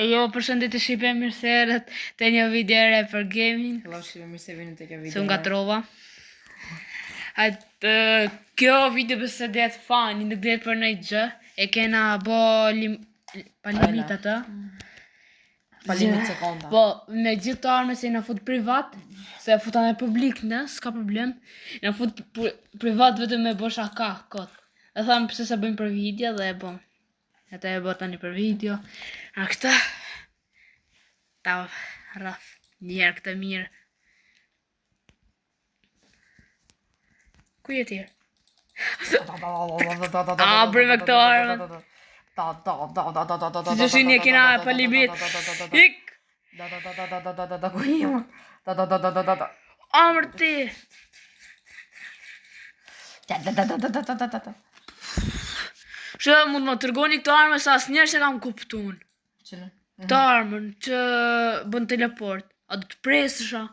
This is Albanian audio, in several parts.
E jo, përshëndetje Shqipe, mirë se erdhët te një video re për gaming. Hello Shqipe, mirë se vini te kjo video. Se unë gatrova. Kjo video përse det fani, nuk det për nëjtë gjë. E kena bo pa limit atë. Pa limit sekonda. Po, me gjithë të arme se na fut privat, se futan e publik në, s'ka problem. Na fut privat vetëm me bo shaka, kot. E thamë pëse se bëjmë për video dhe e bom. Ata e bo tani për video. A këta ta raf njerë këta mirë. Ku je tjerë? A, breve këto armën. Si që shini e kina pa limit. Ik! Ku jema? Amër ti! Shë mund më tërgoni këto armë sa asë njerë që kam kuptun. Qënë? Këto armën që bën teleport. A du të presësha?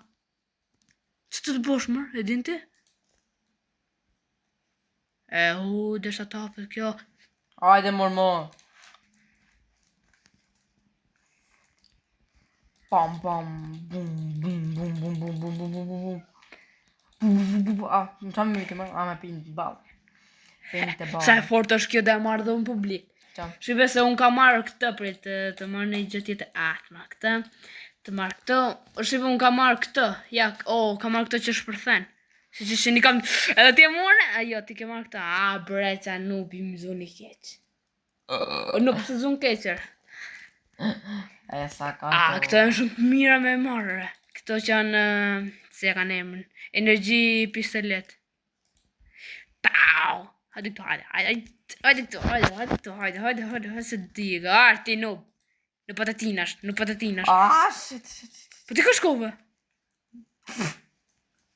Që të bosh mërë, e din ti? Desha tapët kjo. Ajde mormo. Pam pam bum bum bum bum bum bum bum bum bum bum. Ah, më qamë mjëti më, me pinë të balë. Pinë të balë. Sa e fort është kjo dhe e marrë dhe unë publik. Shqipe se unë ka marrë këtë për të marrë në i gjë tjetë. Të marrë këtë. Të marrë këtë. Shqipe unë ka marrë këtë. Ja, ka marrë këtë që shpërthen. Se që shini kam... Edhe ti e morë? Jo, ti ke marrë këtë. Bre, qa nubi më zoni keqë. Nuk se zonë keqër. Këto e në shumë të mira me marrë. Këto që janë... Se e kanë emën. Energji pistolet. Tau! Hajde këto, hajde, se diga, arti nub. Në patatinash. Shit. Po ti ka shkove?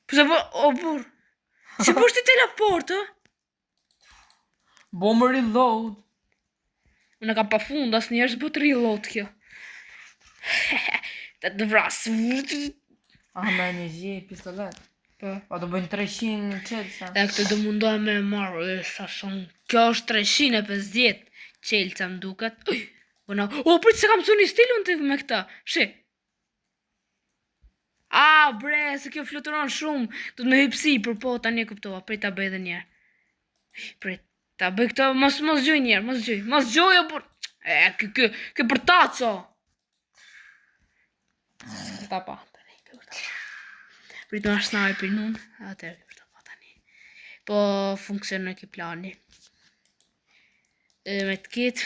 Po se po, o burë. Si po është ti teleport, Bo më reload. Unë kam pa fund, asë njerës po të reload kjo. Të vrasë. Me energji pistolet. Po do bëjnë 300 në qelësa. E këtë do mundohem me marrë, sa shumë. Kjo është 350 qelësa më duket. Për që se kam su një stil unë të me këta. Shi. Bre, se kjo fluturon shumë. Do të me hypsi, për po tani e kuptova. Prit ta bëj dhe njerë. Prit ta bëj këta, mos gjoj njerë, mos gjoj, por... Kë për taco. Ta pa. Prit në ashtë naj për nun, atër për të pa tani. Po funksionë ki plani. Me të kitë.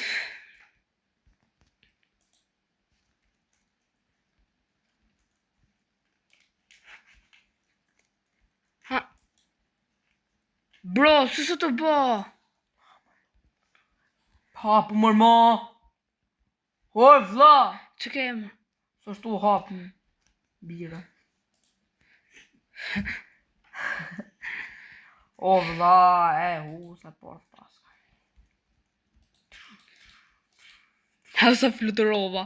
Bro, su së të bo? Hapë mërma. Hoj vla. Që kemë? Së shtu hapë bira. O vla, sa por paska. Sa fluturova.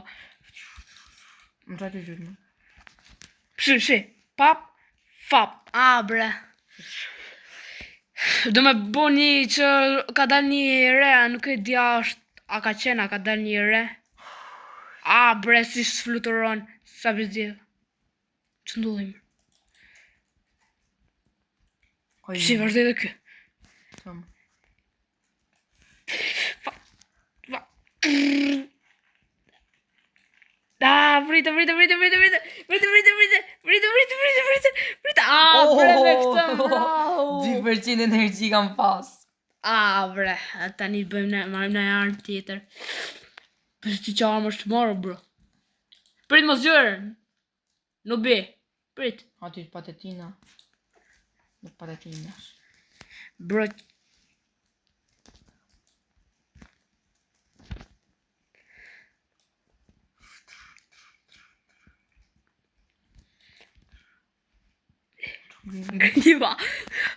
Më qaj të gjithë më. Shi, pap, fap, bre. Do me bo një që ka dal një re, nuk e dja është, a ka qena, ka dal një re. Bre, si fluturon, sa vizidhë. Që ndullim? Si vazhdej dhe kë. Vrite. Vrite me këtë, brau. 2% energji kam pas. Bre, tani marim në armë tjetër. Përse ti që armë është marë, bro. Prit mos gjërë. Nuk bi. Prit. Ati patatina. Nuk patatina. Bro. Griva.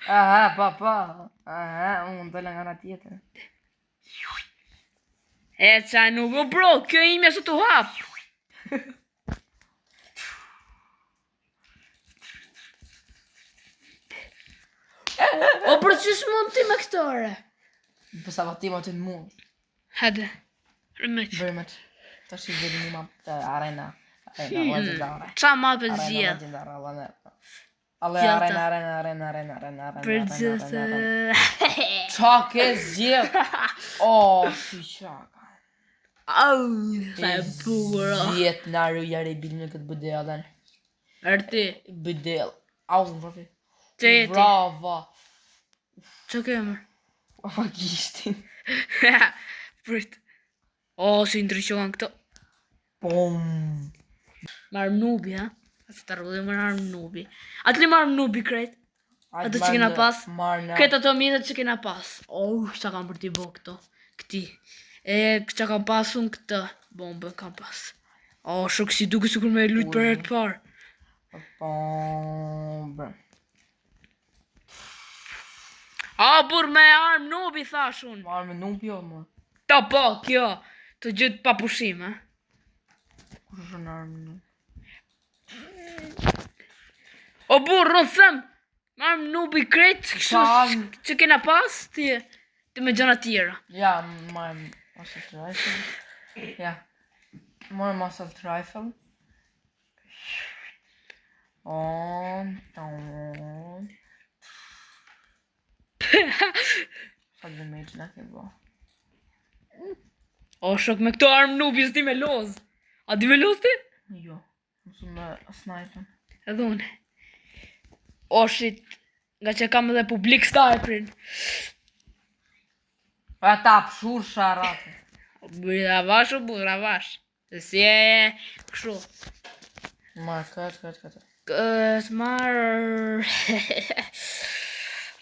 Pa. Unë dole nga nga tjetër. Qa nuk, bro, kjo ime së të hap. Për që s'mund ti me këtore? Për sa vati ma të në mund. Hede, rëmëq. Very much. Tash I vedi një map të arena legendare. Qa ma për Arena zjedh? legendare, alle Gjata. arena. Për gjithë... Qa ke zjedh? O, si qaka. Au, sa e bukur. Zjedh naru jari bil në këtë bëdelen. Erti, Bëdel. Au, vrafi. që jeti? Brava. Që kemër? Ua gishtin. Prit. O, si ndryqohen këto. Pum. Marëm nubi, ha? Asë të rrudhe marëm nubi. Atë li marëm nubi krejt? Ato që kena pas? Këtë ato mjetët që kena pas. Oh, që kam për t'i bo këto. Këti. Që kam pas unë këtë. Bombën kam pas. Oh, shok si duke si kur me lujt për herë të parë. Pum. A, bur me armë nubi, thash unë. Marrë me nubi jo, më. Ta po, kjo. Të gjithë pa pushim, ha? Kur është në armë nubi? O burr, në them, marrëm nubi krejt që kena pas, ti me gjëna tjera. Ja, marrëm assault rifle. Ja. Marrëm assault rifle. On. Sa damage na ke bo? O shok me këto armë nubi s'di me loz. A di me loz ti? Jo. Mësu me sniper. Edhe une. O shit, nga që kam edhe publik sniperin. A ta pshur sharate. Ravash o bu, ravash. Se si e kështu. Marrë këtë. Të marrë...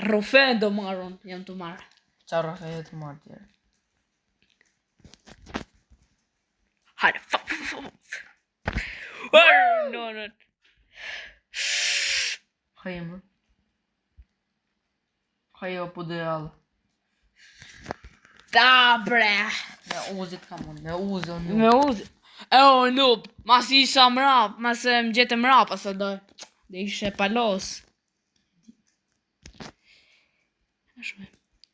Rofendo marron, jam të marrë. Qa rafeje të marrë tjere? Hajde, fuck. No. Haje më. Haje o pudeal. Ta bre. Me uzit ka mund, me uzit o nuk. Me uzi. E o noob, mas isha mrap, mas më gjete mrap, asa doj. Dhe ishe palos.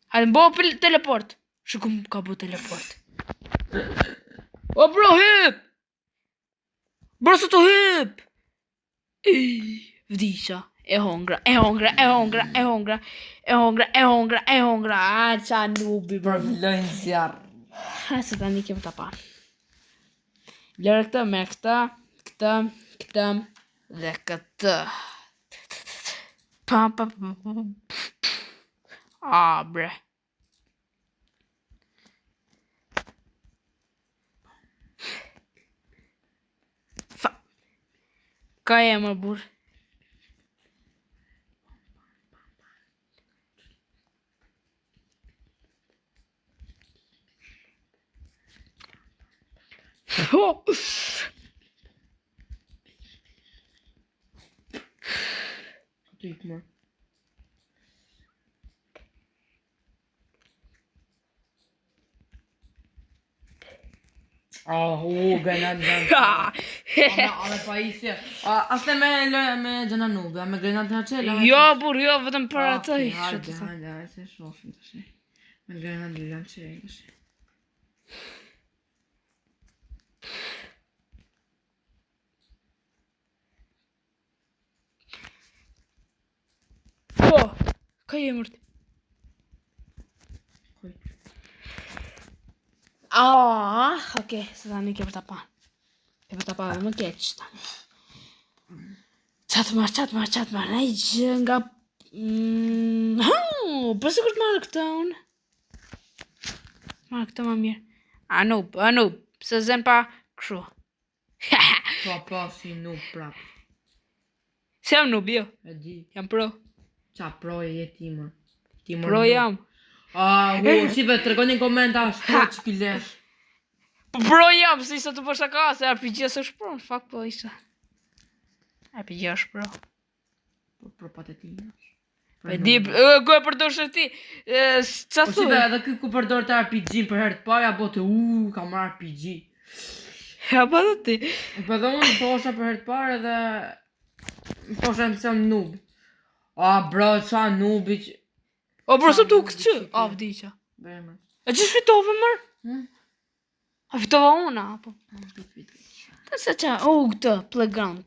Hajde, mbo teleport. Shukum ka bu teleport. O bro, hyp! Bro, së të hyp! Vdisha. E hongra. A, qa nubi, bro. Lojnë zjarë. Ha, se ta një kem të pa. Lërë këtë me këtë, dhe këtë. Pa. A, bre. Fa. Ka e më burë. Të ikë më. Grenat ame pa isje. Aste me gjëna nubi, me grenat në qela. Jo, burë, jo, vetëm për atë i. Hajde, se shofim të shi. Me grenat në qela të shi. Po, ka je mërti. Okej, se tani ke për ta pa. Ke për ta pa dhe më keq tani. Qatë marë, ne i gjë nga... Për se kërë marë këta unë? Marë këta ma mirë. A noob, se zen pa këshu. Pa, si noob prap. Se jam noob, jo? E di. Jam pro. Qa pro e jeti më? Pro jam. Shive, të regoni në komenta, shpro që pilesh. Pro jam, se isa të po shaka, se RPG së shpro, në fakt po isa. RPG është pro. Pro patetin. E di, ku e përdor shë ti? Qa Po thu? shive, edhe këtë ku përdor të RPG për herë të parja, bote, ka marrë RPG. Ja, pa dhe ti. Po edhe unë posha për herë të parë edhe... Posha më se noob. Bro, qa noobi që... O, bro, së tu këtë që? A, vdi qa. Bërë më. E që shfitove mërë? A fitova una, apo? Ta se qa, këtë, playground.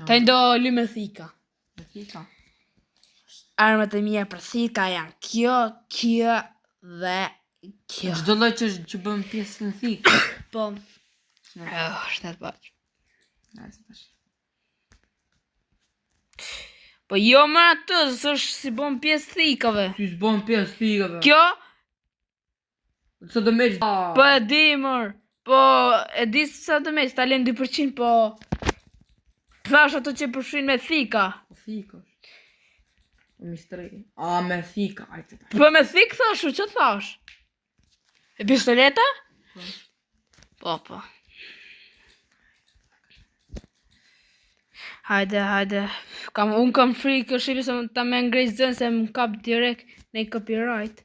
Ta ndo lyme thika. Me thika. Armët e mia për thika janë kjo dhe kjo. Çdo lloj që bën pjesë në thikë. Po. Shtet baq. Po jo më atë, s'është si bën pjesë thikave. Ty s'bën pjesë thikave. Kjo? Sa do meq. Po e di mër. Po e di sa do meq, ta len 2%, po thash ato që përfshin me thika. Thika. Mistri. Me thika, ajte. Po me thik thashu, që thash? E pistoleta? Po. Hajde. Unë kam frikë, shipi se ta me ngrejt zën se më kap direkt në copyright.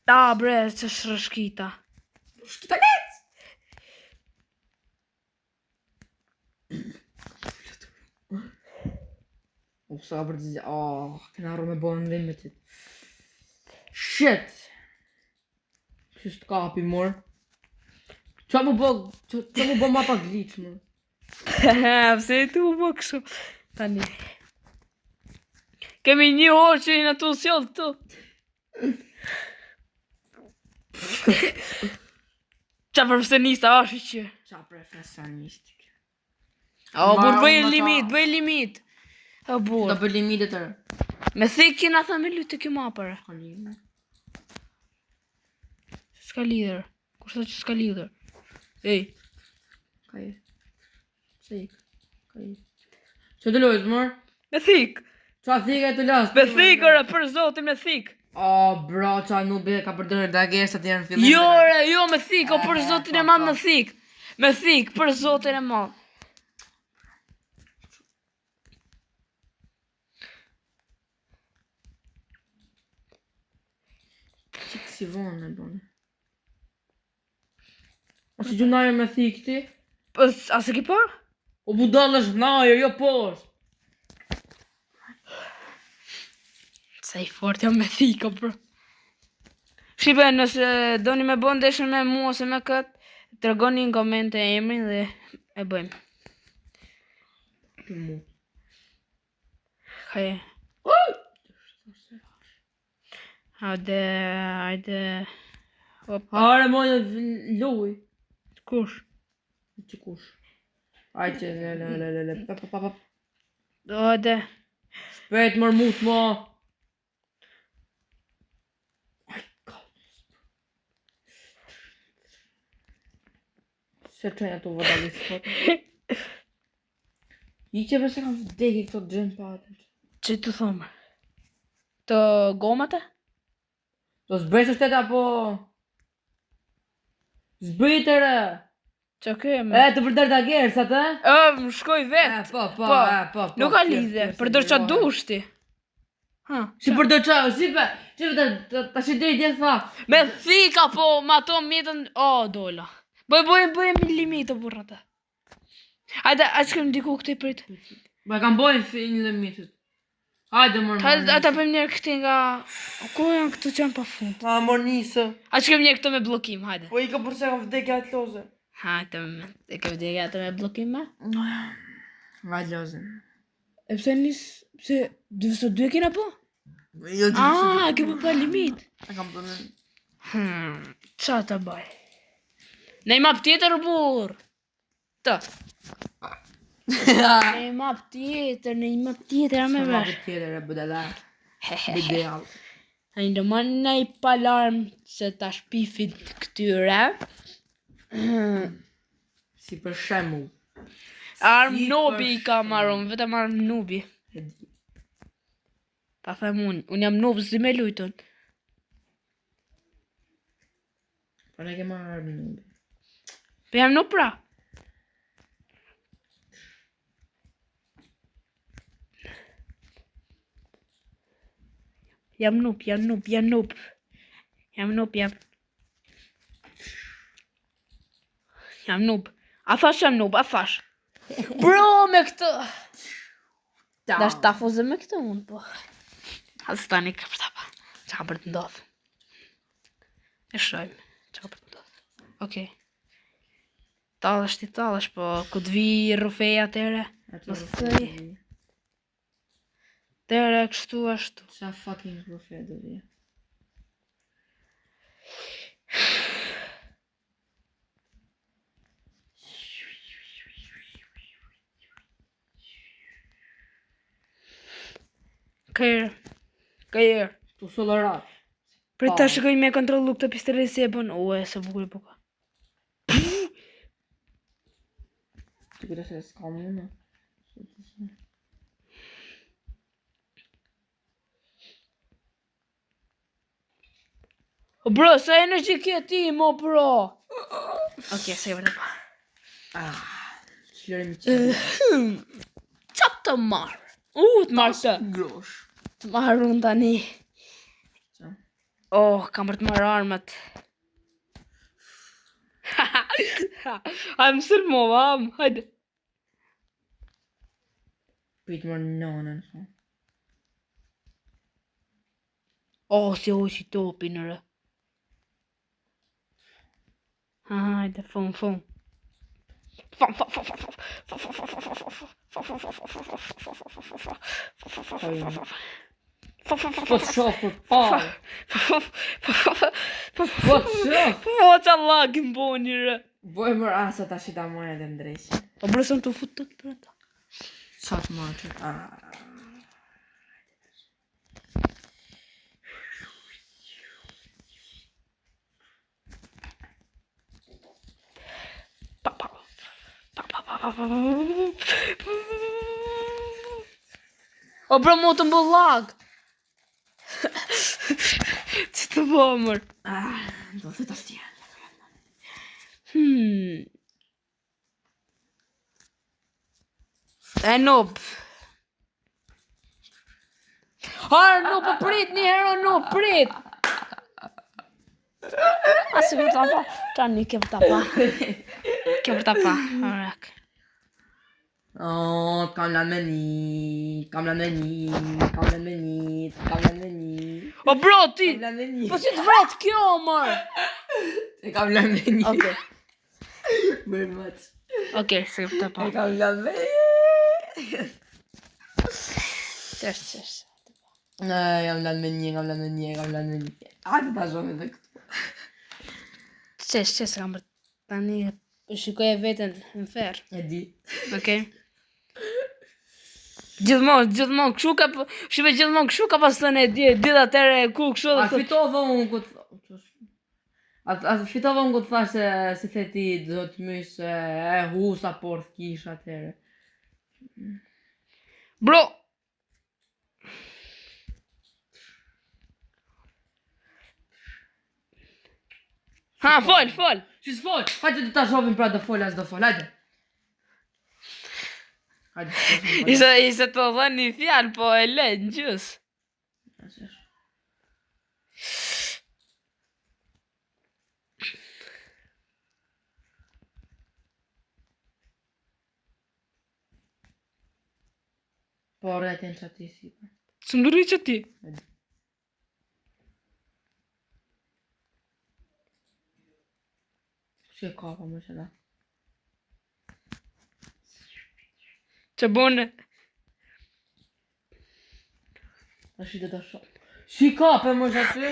Bre, që shrëshkita. Shkita lec! Sa për të zja... këna arru me bojnë në me të... Shit! Që s'të kapi, mor? Qa mu bo ma pa glitch, mor? Pse tu më kështu? Tani. Kemi një orë që i në tu sjallë të. Qa profesionista është që? Qa profesionistik? Bur, bëj limit. O, bur. Da për limitet tërë. Me thik që na tha me lutë të kjo mapër. S'ka lidher. Kur thë që s'ka lidher. Ej. Ka je. Se ik. Ka je. Që të lojtë, mor? Me thik. Qa thik e të lasë? Me thik, ore, për zotin me thik. Bro, qa nubi ka përdojnë da geshtat janë në fillim. Jo, me thik, o për zotin e madh me thik. Me thik, për zotin e madh. Qikë si vonë e bone. A si gjunajo me thik ti? A se ki par? O budal është najo, jo poshtë. Sa i fort jam me thika, bro. Shqipe, nëse doni me bon deshën me mua ose me këtë, të regoni në komente e emrin dhe e bëjmë. Për mu. Haje. Hajde. Hare, mojë, luj. Kush? Që kush? Hajde, le. Hajde. Shpejt mërmut, mo. Se qenja të vëdalisë fotë. I që përse kam vdeki këto gjënë patër. Që të thomë? Të gomate? Do s'bëjsh është teta po... Zbëjtëre! Që kemë? Të përdër të gjerës atë? Më shkoj vetë. Po. Nuk ka lidhe, përdër qa dushti. Si përdër qa, shipe ta shidej djetë tha. Me thika po, ma to mitën, dola. Bëjmë limit të burrata. Hajde, a që kemë diku këtë i pritë? Ba kam bojnë një limitit. Hajde mërë. Ata bëjmë njerë këti nga... Ko janë këtu që janë pa fund? Mërë njësë. A që kemë njerë këto me blokim, hajde. Po i ka përse kam vdekja atë loze. Hajde, e ke vdekja atë me blokim, me? Vajtë loze. E pëse njësë, pëse 2 kina po? Jo të ke po pa limit. E kam përme. Qa të baj? Ne i map tjetër, bur. Të. Ne i map tjetër, a me Sa vesh. mapë tjetër e bëdela. Bideal. A i ndëmon në i palarm se ta shpifit këtyre. Si për shemu. Arm nubi i ka marron, vetëm arm nubi. Ta them unë jam nub, si me lujton. Po ne ke marrë armë nubi. Po jam nub pra. Jam nub. Jam nub. A thash jam nub, a thash. Bro, me këtë. Dash tafuzë me këtë unë, po. Asë tani ka për tapa. Qa ka për të ndodhë? E shojmë. Qa ka për të ndodhë? Okej. Talësh ti talësh, po ku të vi rufeja atere? Mos të thëj. Tere kështu ashtu. Qa fucking rufe do vi. Kajer. Tu solarat. Për ta shikoj me kontrollu këtë pistolet si e bën. Ue, se bukur e buka. Të kërë se s'ka mëna. O bro, sa energji kje ti, mo bro? Okej, se e vërtet pa. Qëllërim i qëllë. Qa të marrë? Të marrë të. Grosh. Të marrë unë tani. Qa? Oh, kam për të marrë armët. Hajmë sërë mo, vam. Hajde. Prit marrë nënën. Oh, si hoqi topi nërë. Hajde, fun. Fun. What's up for pal? What's up? Po qa lagin bo njëre. Boj mërë asa ta shita marrë edhe më drejqë. O brësën të futët për ata. Qa të marrë që? O bro, mu të mbo lag. Që të bo, mër? Do të të stjerë. E noob. Harë, noob, prit një hero, noob, prit. Asë për të pa. Tani, ke për të pa. Ke për të pa. Arak. Oh, kam la me një. O bro, ti. Kam la me një. Po si të vret kjo, mër. E kam la me një. Okej. Very much. Okej, se për të pa. E kam la me një. Qesh. Kam la me një. Hajde ta shumë edhe këtu. Qesh, kam për tani. Shikoj e vetën në ferë. E di. Okej. Gjithmonë, këshu ka, shive gjithmonë këshu ka pas të në dit atere ku këshu A dhe thot. fitova unë këtë... A fitova unë këtë thash se si theti do të mysh e husa por t'kish atere. Bro! Ha, fol! Qës fol? Hajde të ta shovim pra do fol as do fol, hajde. Ishe të dhe një fjallë, po e lënë gjus. Po rretin që ati si. Së ndurri që ti? Që ka pa më që da. Që bone? A shi të shumë. Si ka për më që aty?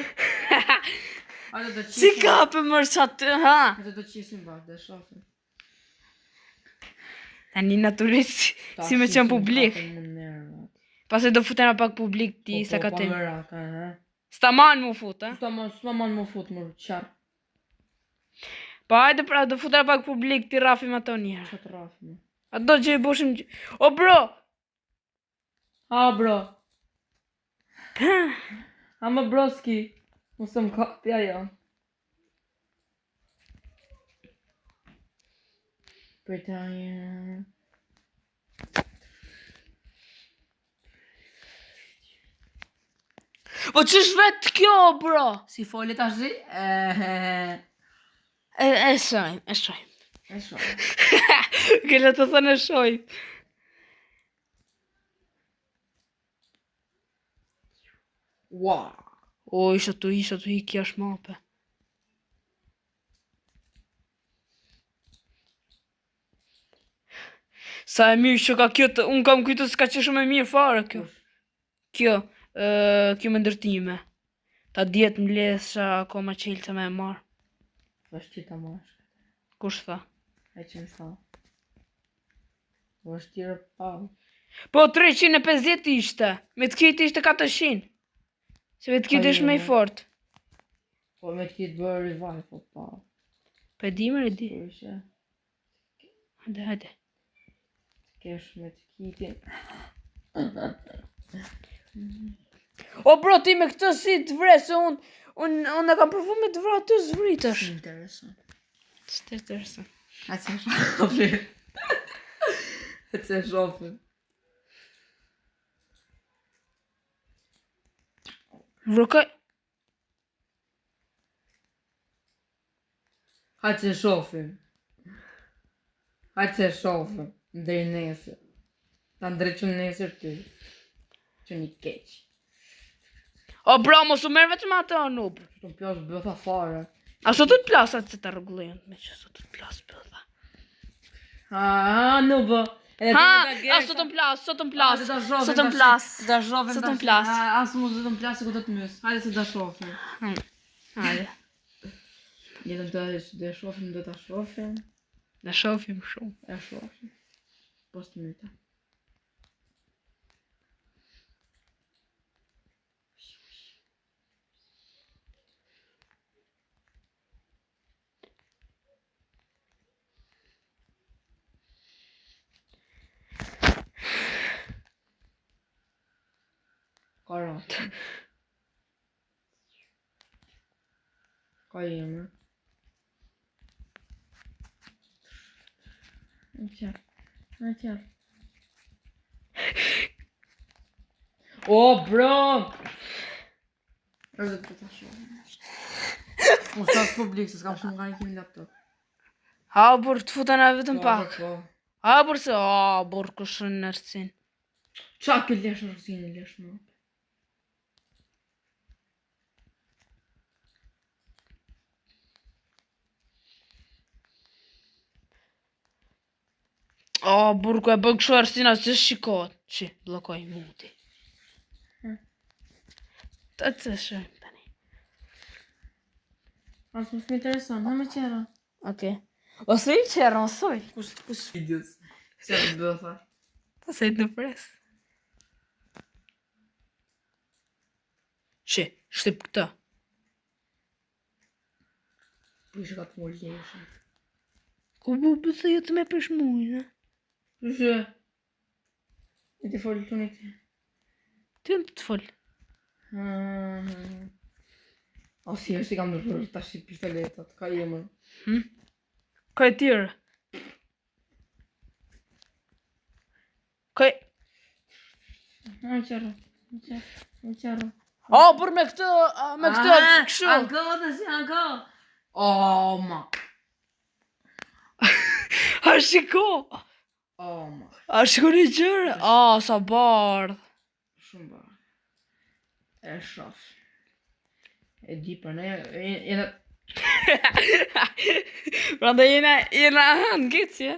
Si ka për mërë që aty, ha? Hajde të qisim bak, dhe shofim. Tani naturisht si me qenë publik. Pas e do futena pak publik ti sa ka tem. Sta man mu fut, ha? Sta man mu fut, më qarë. Pa hajde pra do futena pak publik ti rafim ato njerë. Që të rafim. A do që i boshim që... O bro! Ha bro. Ha më broski. Musë më kapja jo. Britannia. Po që shvet kjo, bro? Si folit ashtë zi? E shojmë. E shumë. Kelle të thënë e shojmë. Ua. O, isha tu hikja shmape. Sa e mirë që ka kjo të... Unë kam kujtu s'ka që shumë e mirë fare kjo. Kjo me ndërtime. Ta 10 mlesha akoma qelë me e marë. Është që ta marrë. Kush tha? E që më tha. Është tjera pa. Po 350 ishte. Me të kitë ishte 400. Se me të kitë ishte me i fort. Po me të kitë bërë revive, po pa. Pe di më redi. Po ishe. Hajde. Kesh me të kitin. O bro, ti me këtë si të vre, se unë e kam përfu me të vra të zvritësh. Interesant. Së interesant. A që shofim. A që shofim. Vërkaj... A që shofim. A që shofim. Ndër nesër. Ta ndreqëm nesër ty. Që një keq. O bro, mos u merë vetëm atë o noob. Të më pjosh bëtha fare. A sot të të plasat se të rregullojnë me që sot të plasë bëtha. Noob. A sot të plasë, sot të plasë, sot të plasë. Da shofim. Sot të plasë. Asë mu zë të më plasë, ku të të mysë. Hajde se da shofim. Hajde. Jetëm të shofim, do të shofim. Në shofim shumë. E shofim. Post myta. Karat. Ka jemë. Në qërë. O, bro! Rëzë të të shumë. Më stasë publik, se s'kam shumë nga një kimi laptop. Ha, bur, të futën e vetëm pak. Po. Ha, bur, se, bur, kushën në rëcin. Qa ke lesh rëzini, lesh më? Bur, ku e bëgë këshu arsina, që shikot. Që, blokoj muti. Të të shëjmë tani. Asë më shumë interesant, në me qera. Oke. Ose i qërë, osoj. Kus videos? Se të bëtha. Ta se të presë. Që, shtip këta. Po ishe ka të mullë leshë. Ku bu bëse jetë me përshmujnë? Shë. E ti folë të një ti. Ty në të folë. O si është i kam nërë të ashtë pistoletat, ka i emër. Ka e tjere? Ka e... Më qërë. Bur me këtë këshu. Anko, të si anko. Ma. A shiko? Ma. A shiko një gjërë? Sa bardh. Shumë bardh. E shof. E di për ne, jena... Prandaj jena ngecje.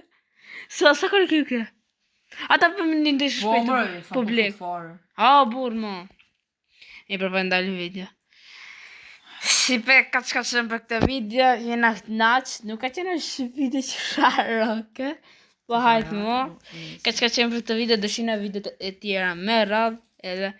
Sa kërë kërë? Ata për më një të shpejtë publik. Bur, ma. E për për ndalë video. Si pe ka qka qënë për këtë video, jena knaq, nuk ka qenë është video që sharë, oke? Po hajtë mo. Ka qka qenë për këtë video, dëshina video e tjera me radhë, edhe...